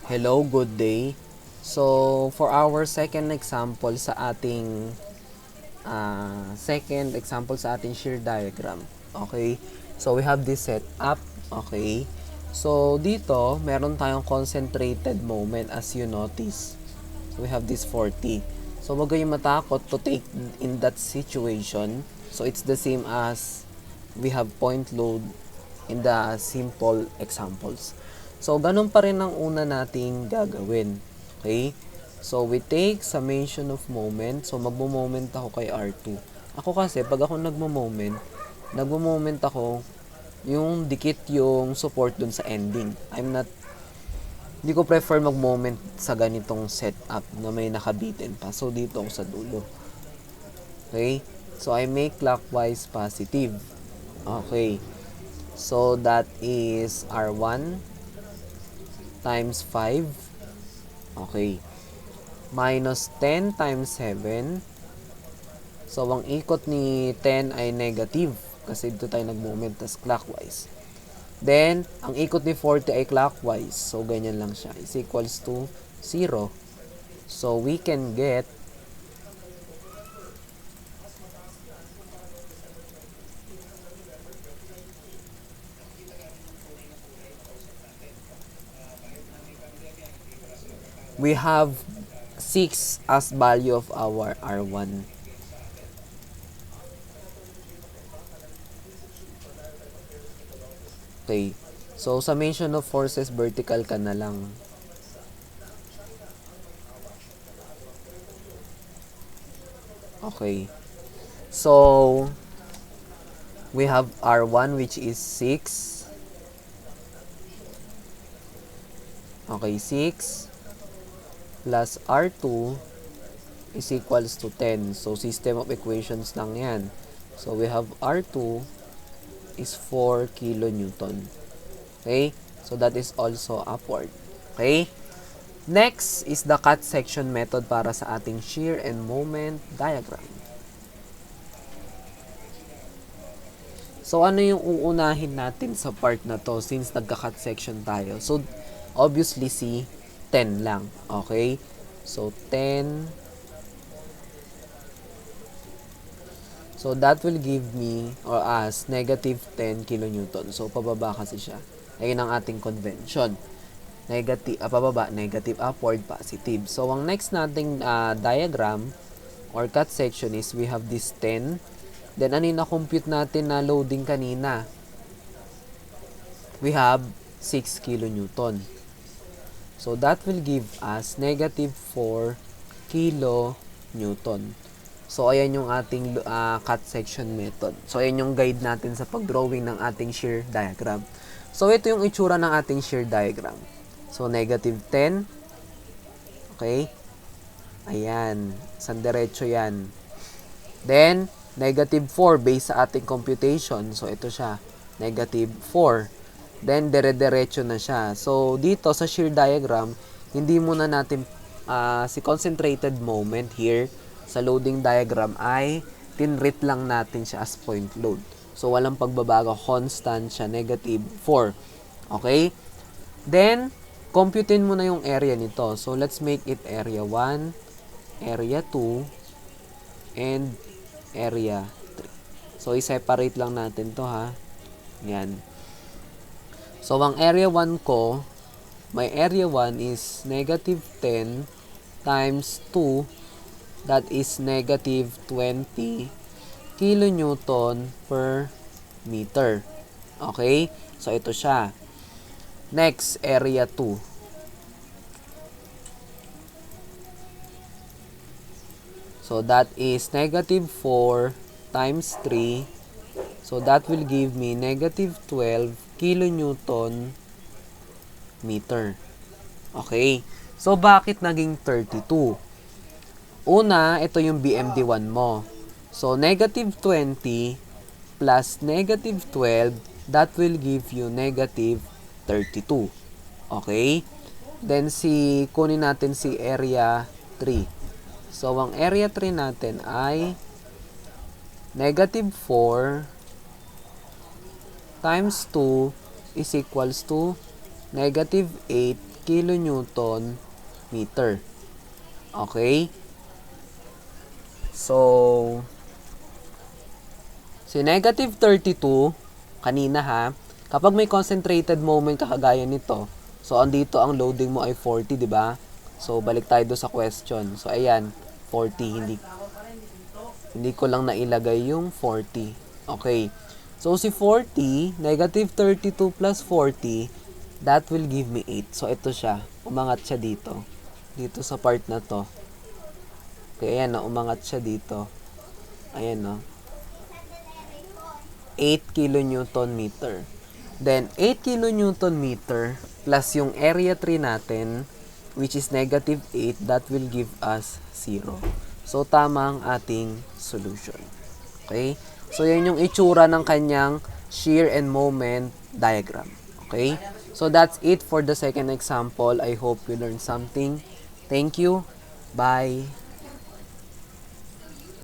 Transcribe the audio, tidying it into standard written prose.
Hello, good day. So, for our second example sa ating shear diagram. Okay? So, we have this setup. Okay? So, dito, meron tayong concentrated moment as you notice. So, we have this 40. So, wag kayong matakot to take in that situation. So, it's the same as we have point load in the simple examples. So, ganun pa rin ang una nating gagawin. Okay? So, we take summation of moment. So, magmo-moment ako kay R2. Ako kasi, pag ako nagmo-moment ako, yung dikit yung support dun sa ending. Hindi ko prefer mag-moment sa ganitong setup na may nakabitin pa. So, dito ako sa dulo. Okay? So, I make clockwise positive. Okay. So, that is R1 times 5. Okay. Minus 10 times 7. So, ang ikot ni 10 ay negative kasi dito tayo nag-moment as clockwise. Then, ang ikot ni 40 ay clockwise. So, ganyan lang siya. Is equals to 0. So, we can get we have 6 as value of our R1. Okay. So, summation of forces, vertical ka na lang. Okay. So, we have R1 which is 6. Okay, 6 plus R2 is equals to 10. So, system of equations lang yan. So, we have R2 is 4 kilonewton. Okay? So, that is also upward. Okay? Next is the cut section method para sa ating shear and moment diagram. So, ano yung uunahin natin sa part na to since nagka-cut section tayo? So, obviously, 10 lang. Okay? So, 10. So, that will give me or as negative 10 kilonewton. So, pababa kasi siya. Ayun ang ating convention. Pababa, negative, upward, positive. So, ang next nating diagram or cut section is we have this 10. Then, ano yung na-compute natin na loading kanina? We have 6 kilonewton. So, that will give us negative 4 kilonewton. So, ayan yung ating cut section method. So, ayan yung guide natin sa pag-drawing ng ating shear diagram. So, ito yung itsura ng ating shear diagram. So, negative 10. Okay? Ayan. Isang diretso yan. Then, negative 4 based sa ating computation. So, ito siya. Negative 4. Then, dire-diretso na siya. So, dito sa shear diagram, hindi muna natin si concentrated moment here sa loading diagram ay tinrit lang natin siya as point load. So, walang pagbabago. Constant siya. Negative 4. Okay? Then, computein mo na yung area nito. So, let's make it area 1, area 2, and area 3. So, i-separate lang natin to ha. Yan. So, ang area 1 ko, my area 1 is negative 10 times 2, that is negative 20 kilonewton per meter. Okay? So, ito siya. Next, area 2. So, that is negative 4 times 3. So, that will give me negative 12 kilonewton meter. Okay. So, bakit naging 32? Una, ito yung BMD1 mo. So, negative 20 plus negative 12, that will give you negative 32. Okay? Then, kunin natin si area 3. So, ang area 3 natin ay negative 4 times 2 is equals to negative 8 kilonewton meter. Okay? So, si negative 32, kanina ha, kapag may concentrated moment kagaya nito, so andito ang loading mo ay 40, di ba? So, balik tayo do sa question. So, ayan, 40, hindi ko lang nailagay yung 40. Okay. So, si 40, negative 32 plus 40, that will give me 8. So, ito siya. Umangat siya dito. Dito sa part na to. Okay, ayan na. Umangat siya dito. Ayan no. 8 kilonewton meter. Then, 8 kilonewton meter plus yung area 3 natin, which is negative 8, that will give us 0. So, tama ang ating solution. Okay? So, yan yung itsura ng kanyang shear and moment diagram. Okay? So, that's it for the second example. I hope you learned something. Thank you. Bye.